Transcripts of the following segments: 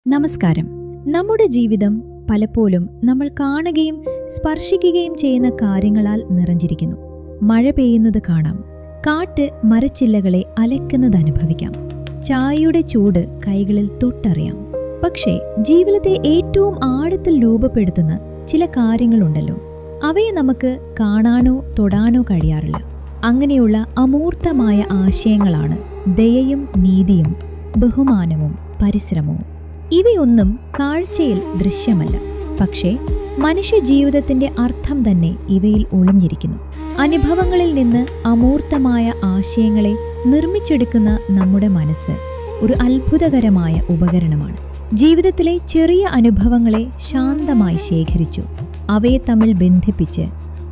നമസ്കാരം. നമ്മുടെ ജീവിതം പലപ്പോഴും നമ്മൾ കാണുകയും സ്പർശിക്കുകയും ചെയ്യുന്ന കാര്യങ്ങളാൽ നിറഞ്ഞിരിക്കുന്നു. മഴ പെയ്യുന്നത് കാണാം, കാറ്റ് മരച്ചില്ലകളെ അലക്കുന്നത് അനുഭവിക്കാം, ചായയുടെ ചൂട് കൈകളിൽ തൊട്ടറിയാം. പക്ഷേ ജീവിതത്തെ ഏറ്റവും ആഴത്തിൽ രൂപപ്പെടുത്തുന്ന ചില കാര്യങ്ങളുണ്ടല്ലോ, അവയെ നമുക്ക് കാണാനോ തൊടാനോ കഴിയാറില്ല. അങ്ങനെയുള്ള അമൂർത്തമായ ആശയങ്ങളാണ് ദയയും നീതിയും ബഹുമാനവും പരിശ്രമവും. ഇവയൊന്നും കാഴ്ചയിൽ ദൃശ്യമല്ല, പക്ഷേ മനുഷ്യ ജീവിതത്തിന്റെ അർത്ഥം തന്നെ ഇവയിൽ ഒളിഞ്ഞിരിക്കുന്നു. അനുഭവങ്ങളിൽ നിന്ന് അമൂർത്തമായ ആശയങ്ങളെ നിർമ്മിച്ചെടുക്കുന്ന നമ്മുടെ മനസ്സ് ഒരു അത്ഭുതകരമായ ഉപകരണമാണ്. ജീവിതത്തിലെ ചെറിയ അനുഭവങ്ങളെ ശാന്തമായി ശേഖരിച്ചു അവയെ തമ്മിൽ ബന്ധിപ്പിച്ച്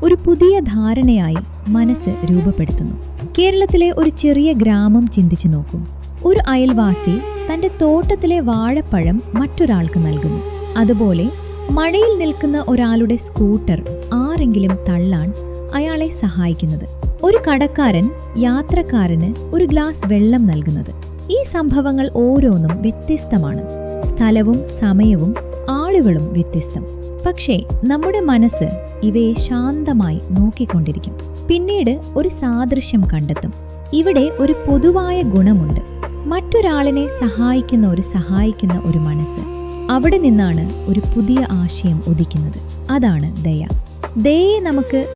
ഒരു പുതിയ ധാരണയായി മനസ്സ് രൂപപ്പെടുത്തുന്നു. കേരളത്തിലെ ഒരു ചെറിയ ഗ്രാമം ചിന്തിച്ചു നോക്കൂ. ഒരു അയൽവാസി തന്റെ തോട്ടത്തിലെ വാഴപ്പഴം മറ്റൊരാൾക്ക് നൽകുന്നു. അതുപോലെ മഴയിൽ നിൽക്കുന്ന ഒരാളുടെ സ്കൂട്ടർ ആരെങ്കിലും തള്ളാൻ അയാളെ സഹായിക്കുന്നത്. ഒരു കടക്കാരൻ യാത്രക്കാരന് ഒരു ഗ്ലാസ് വെള്ളം നൽകുന്നത്. ഈ സംഭവങ്ങൾ ഓരോന്നും വ്യത്യസ്തമാണ്. സ്ഥലവും സമയവും ആളുകളും വ്യത്യസ്തം. പക്ഷേ നമ്മുടെ മനസ്സ് ഇവയെ ശാന്തമായി നോക്കിക്കൊണ്ടിരിക്കും. പിന്നീട് ഒരു സാദൃശ്യം കണ്ടെത്തും. ഇവിടെ ഒരു പൊതുവായ ഗുണമുണ്ട്. മറ്റൊരാളിനെ സഹായിക്കുന്ന ഒരു മനസ്സ്. അവിടെ നിന്നാണ് ഒരു പുതിയ ആശയം ഉദിക്കുന്നത്. അതാണ് ദയ. ദയയെ നമുക്ക്